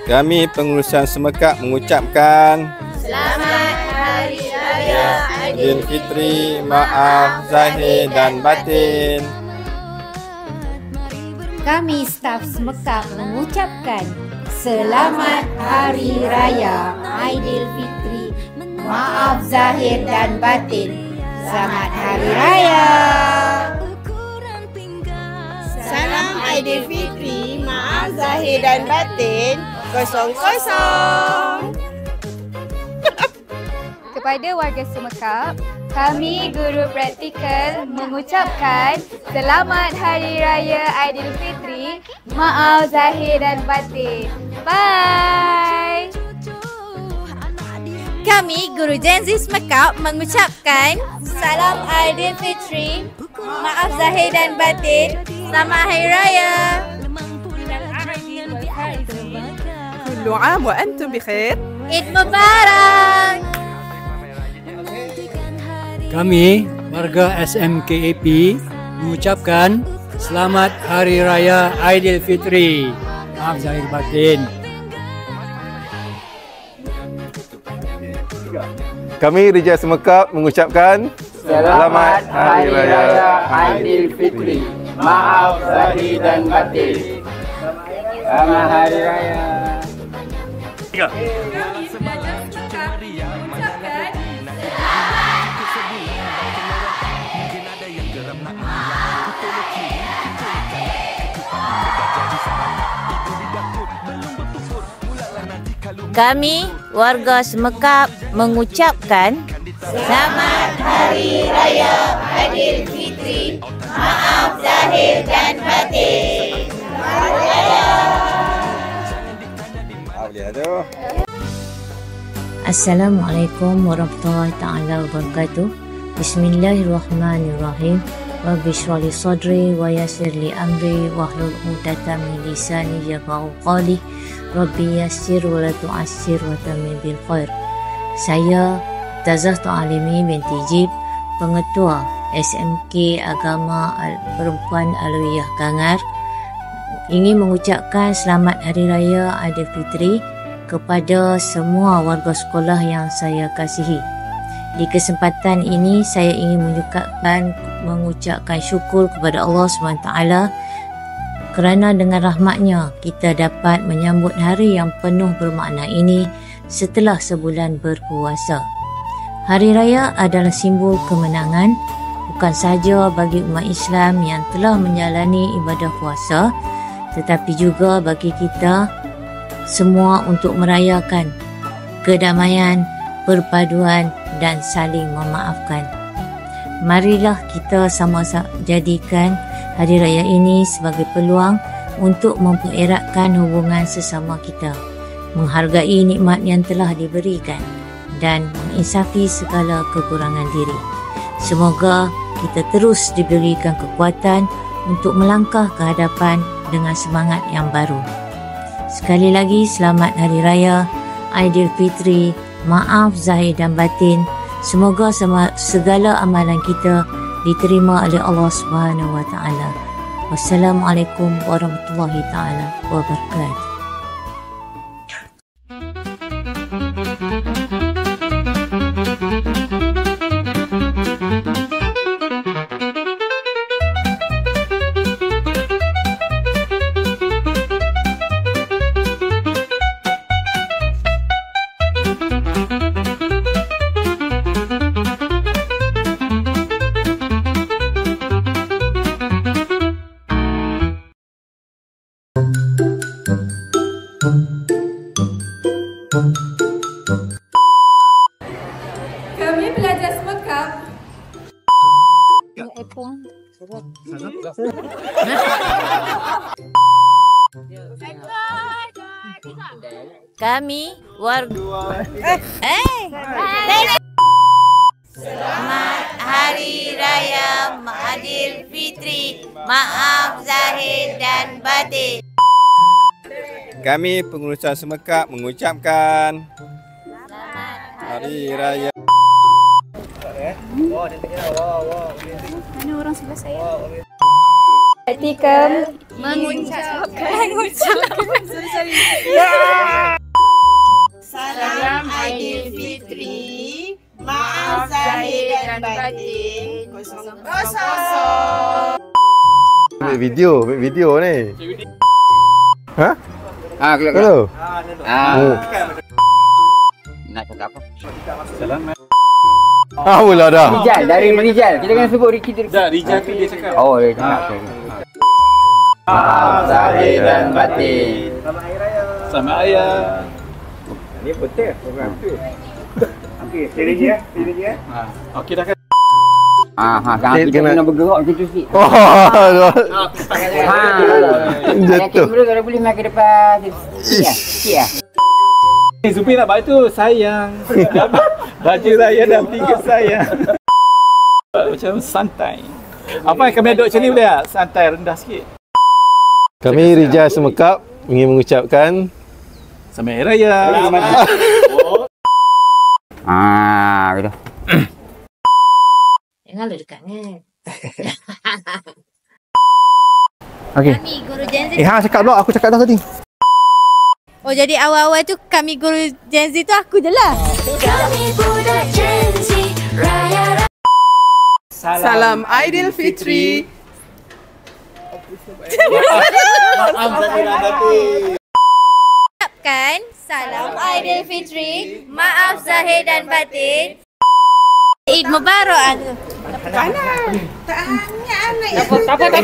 Kami pengurusan Semekap mengucapkan Selamat Hari Raya Aidilfitri, maaf zahir dan batin. Kami staf Semekap mengucapkan Selamat Hari Raya Aidilfitri, maaf zahir dan batin. Selamat Hari Raya. Salam Aidilfitri, maaf zahir dan batin. Kosong-kosong. Kepada warga Semekap, kami guru praktikal mengucapkan Selamat Hari Raya Aidilfitri, maaf zahir dan batin. Bye. Kami guru Gen Z Semekap mengucapkan Salam Aidilfitri, maaf zahir dan batin. Selamat Hari Raya. Kullu 'am wa antum bikhair. Eid Mubarak. Kami warga SMKAP mengucapkan Selamat Hari Raya Aidilfitri, maaf zahir batin. Kami Rijal Semekap mengucapkan Selamat Hari Raya Aidilfitri, maaf zahir dan batin. Selamat Hari Raya. Kami warga Semekap mengucapkan Selamat Hari Raya Aidilfitri, maaf zahir dan batin. Selamat Raya. Assalamualaikum warahmatullahi taala wabarakatuh. Bismillahirrahmanirrahim. Rabbi shrah li sadri wa yassir li amri wahlul 'uqdatam min lisani yafqahu qawli. Rabbi yassir wa la tu'assir wa tamim bil khair. Saya Tazah Alimi binti Jib, Pengetua SMK Agama Perempuan Alawiyah Gangar, ingin mengucapkan Selamat Hari Raya Aidilfitri kepada semua warga sekolah yang saya kasihi. Di kesempatan ini saya ingin mengucapkan syukur kepada Allah SWT kerana dengan rahmatnya kita dapat menyambut hari yang penuh bermakna ini setelah sebulan berpuasa. Hari Raya adalah simbol kemenangan bukan sahaja bagi umat Islam yang telah menjalani ibadah puasa, tetapi juga bagi kita semua untuk merayakan kedamaian, perpaduan dan saling memaafkan. Marilah kita sama-sama jadikan Hari Raya ini sebagai peluang untuk mempereratkan hubungan sesama kita, menghargai nikmat yang telah diberikan dan menginsafi segala kekurangan diri. Semoga kita terus diberikan kekuatan untuk melangkah ke hadapan dengan semangat yang baru. Sekali lagi, Selamat Hari Raya Aidilfitri, maaf zahir dan batin. Semoga segala amalan kita diterima oleh Allah Subhanahu wa taala. Wassalamualaikum warahmatullahi taala wabarakatuh. Kami pelajar Semekap. Kami warga Selamat Hari Raya Aidilfitri, maaf zahir dan batin. Kami pengurusan Semekap mengucapkan Hari Raya. Mana orang sebelah saya? Praktikum mengucapkan Salam Aidilfitri. Maaf zahir dan batin. Kosong. Ambil video ni. Ha? Keluar. Hello. Nak cakap apa? Mula dah. Rijal, dari Rijal. Kita kena sebut kita. Rijal tu dia cakap. Oh, dia cakap. Maaf zahir dan batin. Sama ayah. Ni betul program tu. Okey, pilih dia. Okey dah kan. Kita kena bergerak macam tu sikit. Jatuh. Kamera kalau boleh main ke depan. Sikit lah. Zubi nak balik tu sayang. Baju raya dan tiga sayang. Macam santai. Apa yang kami duduk macam ni boleh tak? Santai, rendah sikit. Kami Rijal Semekap ingin mengucapkan Selamat Hari Raya. Gitu. Jangan lu dekat ni. Okey. Kami guru Gen Z. cakap pula, aku cakap dah tadi. Oh, jadi awal-awal tu kami guru Gen Z tu aku je lah. Kami budak Gen Z, raya. Salam Aidilfitri. Ucapkan salam Aidilfitri. Maaf zahir dan batin. Eid Mubarak. Panas. Tak hangat anak. Tak apa.